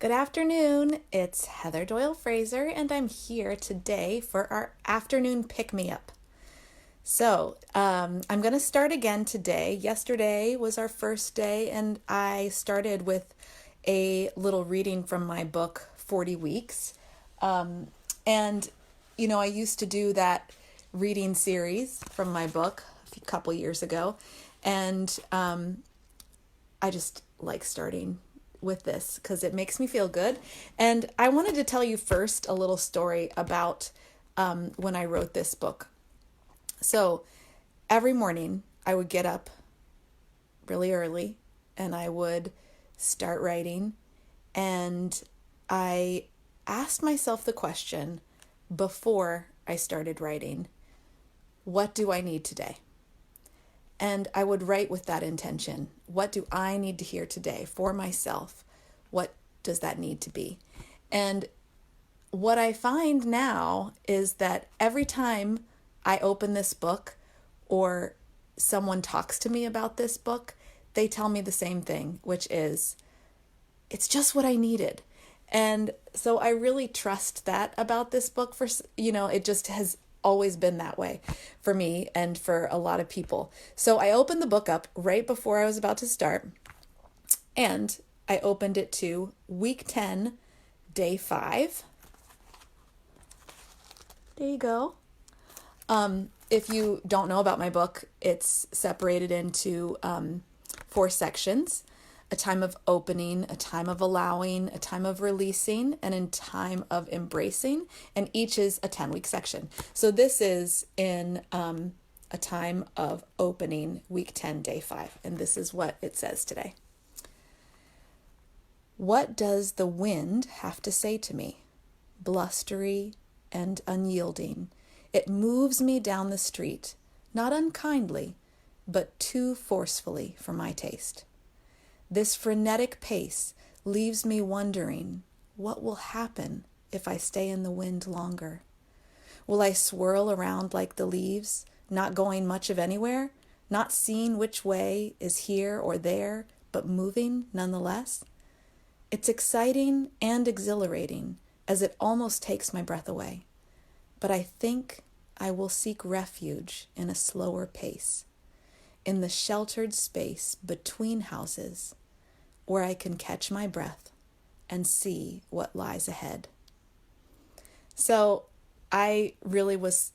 Good afternoon. It's Heather Doyle Fraser, and I'm here today for our afternoon pick me up. I'm going to start again today. Yesterday was our first day, and I started with a little reading from my book, 40 Weeks. And, I used to do that reading series from my book a couple years ago, and I just like starting with this because it makes me feel good. And I wanted to tell you first a little story about when I wrote this book. So every morning I would get up really early and I would start writing. And I asked myself the question before I started writing, what do I need today? And I would write with that intention. What do I need to hear today for myself? What does that need to be? And what I find now is that every time I open this book or someone talks to me about this book, they tell me the same thing, which is, it's just what I needed. And so I really trust that about this book it just has always been that way for me and for a lot of people. So I opened the book up right before I was about to start, and I opened it to week 10, day 5. There you go. If you don't know about my book, it's separated into 4 sections: a time of opening, a time of allowing, a time of releasing, and a time of embracing. And each is a 10-week section. So this is in a time of opening, week 10, day 5. And this is what it says today. What does the wind have to say to me? Blustery and unyielding, it moves me down the street, not unkindly, but too forcefully for my taste. This frenetic pace leaves me wondering what will happen if I stay in the wind longer. Will I swirl around like the leaves, not going much of anywhere, not seeing which way is here or there, but moving nonetheless? It's exciting and exhilarating, as it almost takes my breath away. But I think I will seek refuge in a slower pace, in the sheltered space between houses, where I can catch my breath and see what lies ahead. So I really was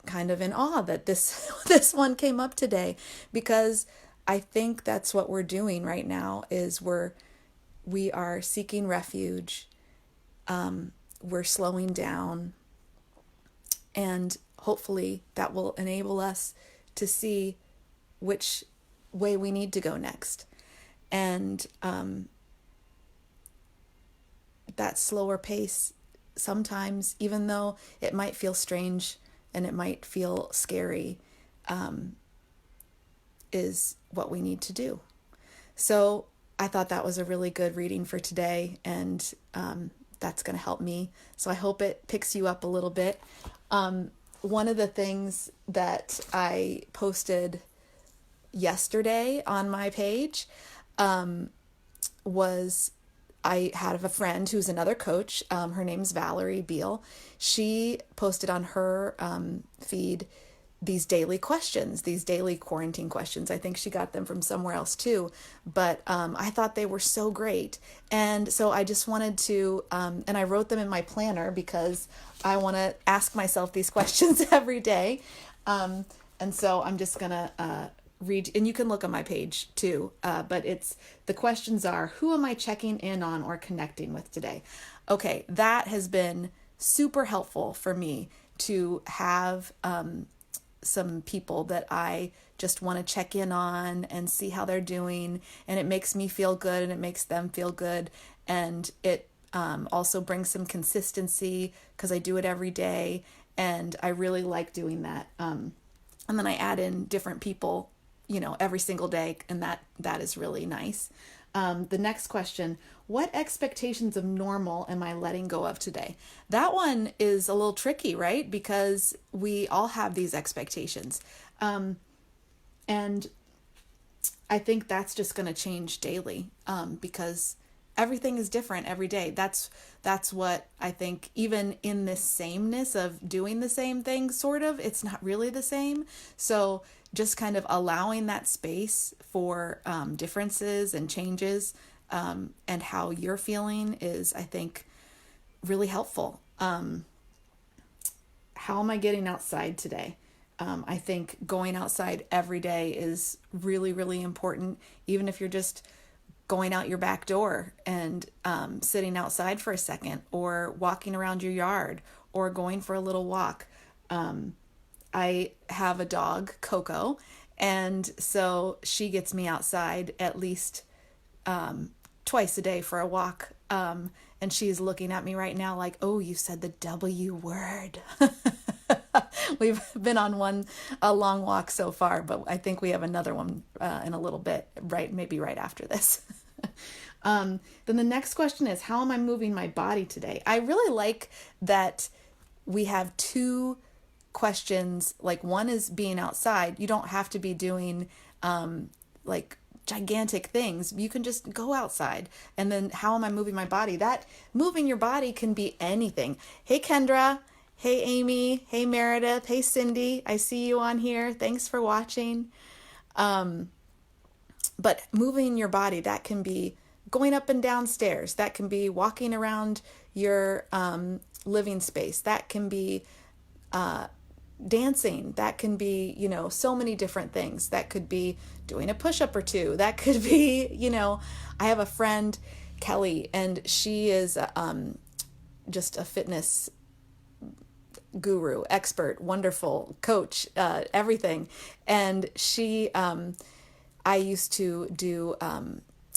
kind of in awe that this one came up today, because I think that's what we're doing right now is we are seeking refuge. We're slowing down, and hopefully that will enable us to see which way we need to go next. And that slower pace, sometimes, even though it might feel strange and it might feel scary, is what we need to do. So I thought that was a really good reading for today, and that's going to help me. So I hope it picks you up a little bit. One of the things that I posted yesterday on my page was I had a friend who's another coach. Her name's Valerie Beal. She posted on her feed these daily questions, these daily quarantine questions. I think she got them from somewhere else too, but I thought they were so great. And so I just wanted to, and I wrote them in my planner because I want to ask myself these questions every day. And so I'm just going to read, and you can look on my page too, but the questions are, who am I checking in on or connecting with today? Okay, that has been super helpful for me to have some people that I just want to check in on and see how they're doing, and it makes me feel good and it makes them feel good, and it also brings some consistency because I do it every day, and I really like doing that. And then I add in different people every single day, and that is really nice. The next question, what expectations of normal am I letting go of today? That one is a little tricky, right? Because we all have these expectations. And I think that's just going to change daily, because everything is different every day. That's what I think, even in this sameness of doing the same thing, sort of, it's not really the same. So just kind of allowing that space for differences and changes, and how you're feeling is, I think, really helpful. How am I getting outside today? I think going outside every day is really, really important, even if you're just going out your back door and sitting outside for a second, or walking around your yard, or going for a little walk. I have a dog, Coco, and so she gets me outside at least twice a day for a walk. And she's looking at me right now like, oh, you said the W word. We've been on a long walk so far, but I think we have another one in a little bit, maybe right after this. Then the next question is, how am I moving my body today? I really like that we have two questions. Like, one is being outside. You don't have to be doing like gigantic things. You can just go outside. And then, how am I moving my body? That moving your body can be anything. Hey, Kendra. Hey, Amy. Hey, Meredith. Hey, Cindy. I see you on here. Thanks for watching. But moving your body, that can be going up and down stairs. That can be walking around your living space. That can be dancing. That can be, so many different things. That could be doing a push-up or two. That could be, I have a friend, Kelly, and she is just a fitness guru, expert, wonderful coach, everything. And I used to do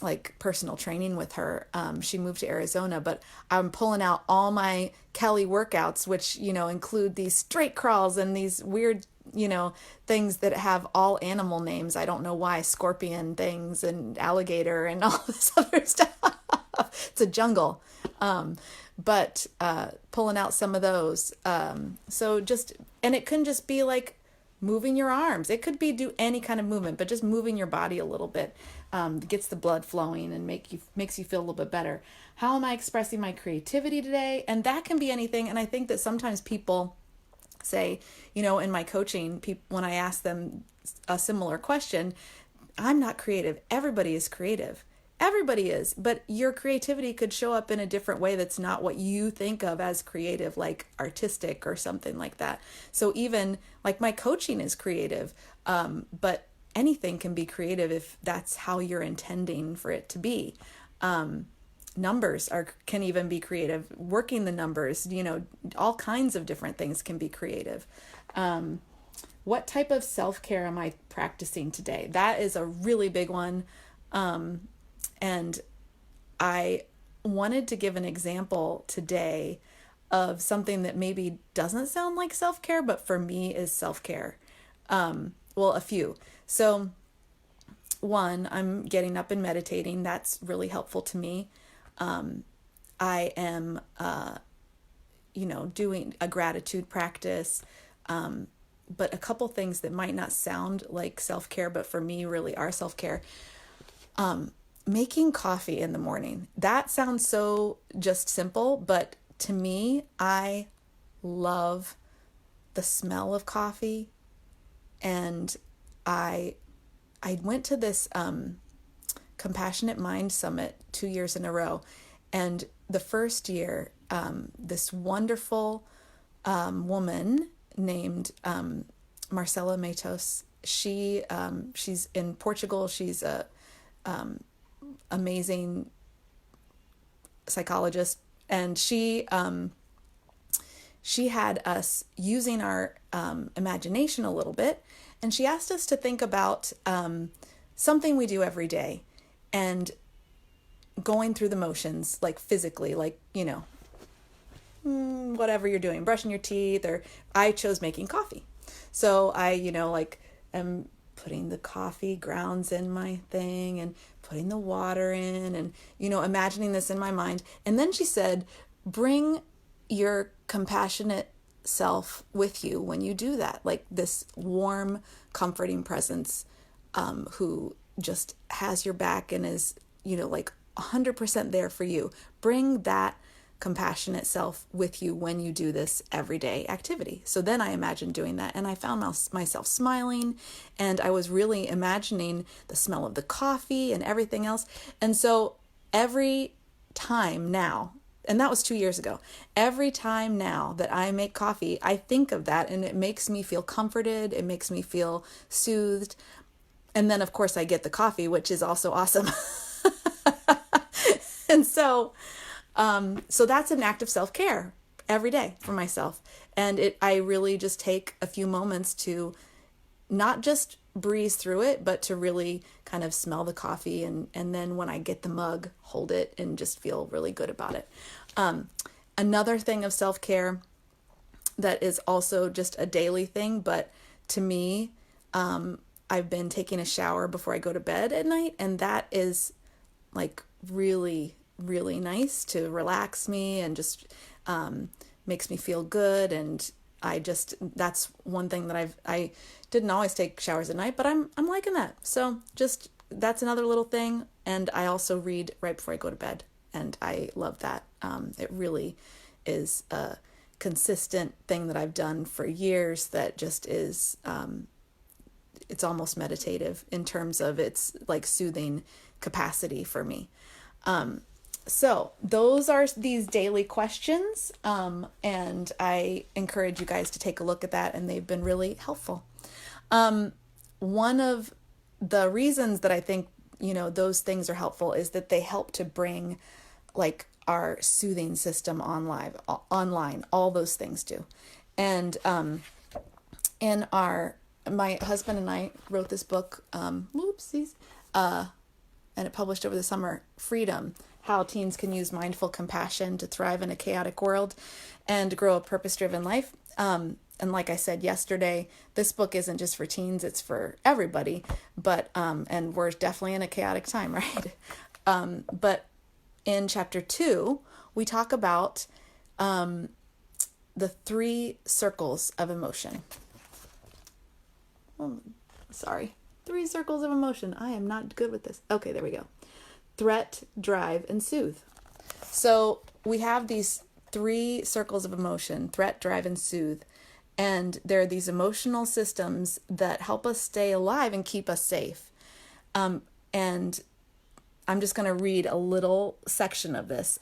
like personal training with her. She moved to Arizona, but I'm pulling out all my Kelly workouts, which, include these straight crawls and these weird, things that have all animal names. I don't know why, scorpion things and alligator and all this other stuff. It's a jungle. But pulling out some of those. And it couldn't just be like moving your arms. It could be do any kind of movement, but just moving your body a little bit gets the blood flowing and makes you feel a little bit better. How am I expressing my creativity today? And that can be anything. And I think that sometimes people say, in my coaching, when I ask them a similar question, I'm not creative. Everybody is creative. Everybody is, but your creativity could show up in a different way that's not what you think of as creative, like artistic or something like that. So even like my coaching is creative, but anything can be creative if that's how you're intending for it to be. Numbers can even be creative. Working the numbers, all kinds of different things can be creative. What type of self-care am I practicing today? That is a really big one. And I wanted to give an example today of something that maybe doesn't sound like self-care, but for me is self-care. A few. So one, I'm getting up and meditating. That's really helpful to me. I am, doing a gratitude practice. But a couple things that might not sound like self-care, but for me really are self-care. Making coffee in the morning. That sounds so just simple, but to me, I love the smell of coffee. And I went to this Compassionate Mind Summit 2 years in a row. And the first year, this wonderful woman named Marcela Matos, she's in Portugal. She's a amazing psychologist, and she had us using our imagination a little bit, and she asked us to think about something we do every day and going through the motions, like physically, like whatever you're doing, brushing your teeth, or I chose making coffee. So I am putting the coffee grounds in my thing and putting the water in and, imagining this in my mind. And then she said, bring your compassionate self with you when you do that. Like this warm, comforting presence, who just has your back and is, 100% there for you. Bring that compassionate self with you when you do this everyday activity. So then I imagined doing that, and I found myself smiling, and I was really imagining the smell of the coffee and everything else. And so every time now, and that was 2 years ago, every time now that I make coffee, I think of that, and it makes me feel comforted. It makes me feel soothed. And then, of course, I get the coffee, which is also awesome. And so that's an act of self-care every day for myself. And I really just take a few moments to not just breeze through it, but to really kind of smell the coffee. And then when I get the mug, hold it and just feel really good about it. Another thing of self-care that is also just a daily thing, but to me, I've been taking a shower before I go to bed at night. And that is like really, really nice to relax me and just makes me feel good. And that's one thing that I didn't always take showers at night, but I'm liking that. So just, that's another little thing. And I also read right before I go to bed, and I love that. It really is a consistent thing that I've done for years that just is, it's almost meditative in terms of its like soothing capacity for me. So those are these daily questions, and I encourage you guys to take a look at that, and they've been really helpful. One of the reasons that I think, those things are helpful is that they help to bring like our soothing system online, all those things do. And my husband and I wrote this book, and it published over the summer, Freedom: How Teens Can Use Mindful Compassion to Thrive in a Chaotic World and Grow a Purpose-Driven Life. And like I said yesterday, this book isn't just for teens, it's for everybody. But and we're definitely in a chaotic time, right? But in chapter 2, we talk about the 3 circles of emotion. Oh, sorry. 3 circles of emotion. I am not good with this. Okay, there we go. Threat, drive, and soothe. So we have these 3 circles of emotion: threat, drive, and soothe. And there are these emotional systems that help us stay alive and keep us safe. And I'm just going to read a little section of this.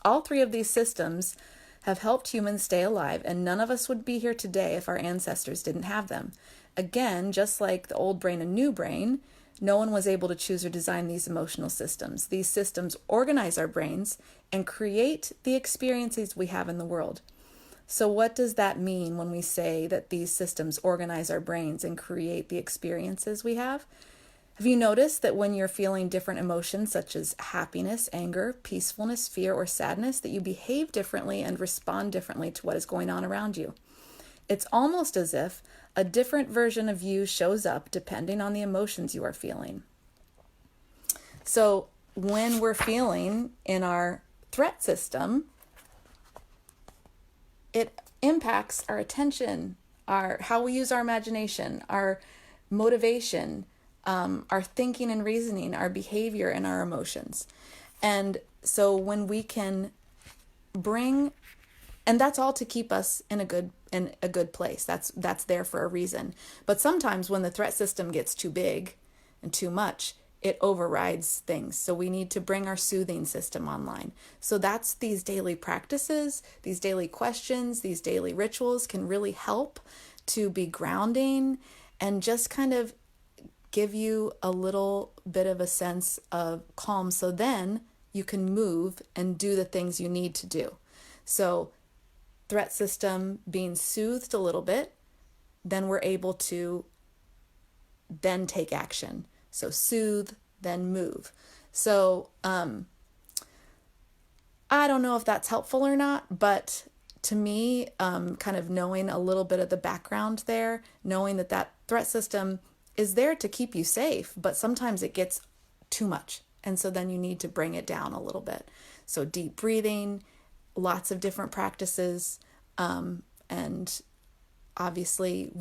All 3 of these systems have helped humans stay alive, and none of us would be here today if our ancestors didn't have them. Again, just like the old brain and new brain, no one was able to choose or design these emotional systems. These systems organize our brains and create the experiences we have in the world. So what does that mean when we say that these systems organize our brains and create the experiences we have? Have you noticed that when you're feeling different emotions such as happiness, anger, peacefulness, fear, or sadness, that you behave differently and respond differently to what is going on around you? It's almost as if a different version of you shows up depending on the emotions you are feeling. So when we're feeling in our threat system, it impacts our attention, how we use our imagination, our motivation, our thinking and reasoning, our behavior, and our emotions. And so when we can bring, and that's all to keep us in a good place. That's there for a reason. But sometimes when the threat system gets too big and too much, it overrides things. So we need to bring our soothing system online. So that's these daily practices, these daily questions, these daily rituals can really help to be grounding and just kind of give you a little bit of a sense of calm. So then you can move and do the things you need to do. So threat system being soothed a little bit, then we're able to then take action. So soothe, then move. So I don't know if that's helpful or not, but to me, kind of knowing a little bit of the background there, knowing that threat system is there to keep you safe, but sometimes it gets too much. And so then you need to bring it down a little bit. So deep breathing, lots of different practices. And obviously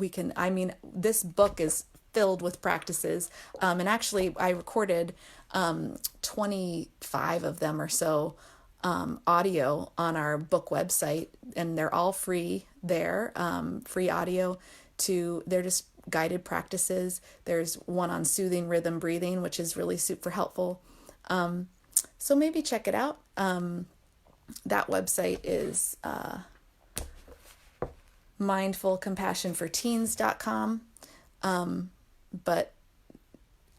this book is filled with practices. And actually, I recorded 25 of them or so audio on our book website, and they're all free there, free audio they're just guided practices. There's one on soothing rhythm breathing, which is really super helpful. So maybe check it out. That website is mindfulcompassionforteens.com. But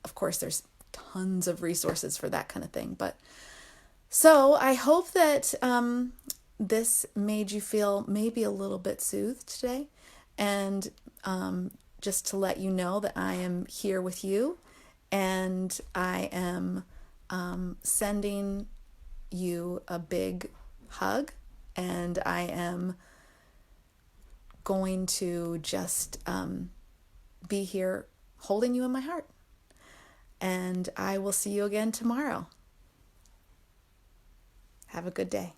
of course, there's tons of resources for that kind of thing. But so I hope that this made you feel maybe a little bit soothed today. And just to let you know that I am here with you, and I am sending you a big hug, and I am going to just be here holding you in my heart. And I will see you again tomorrow. Have a good day.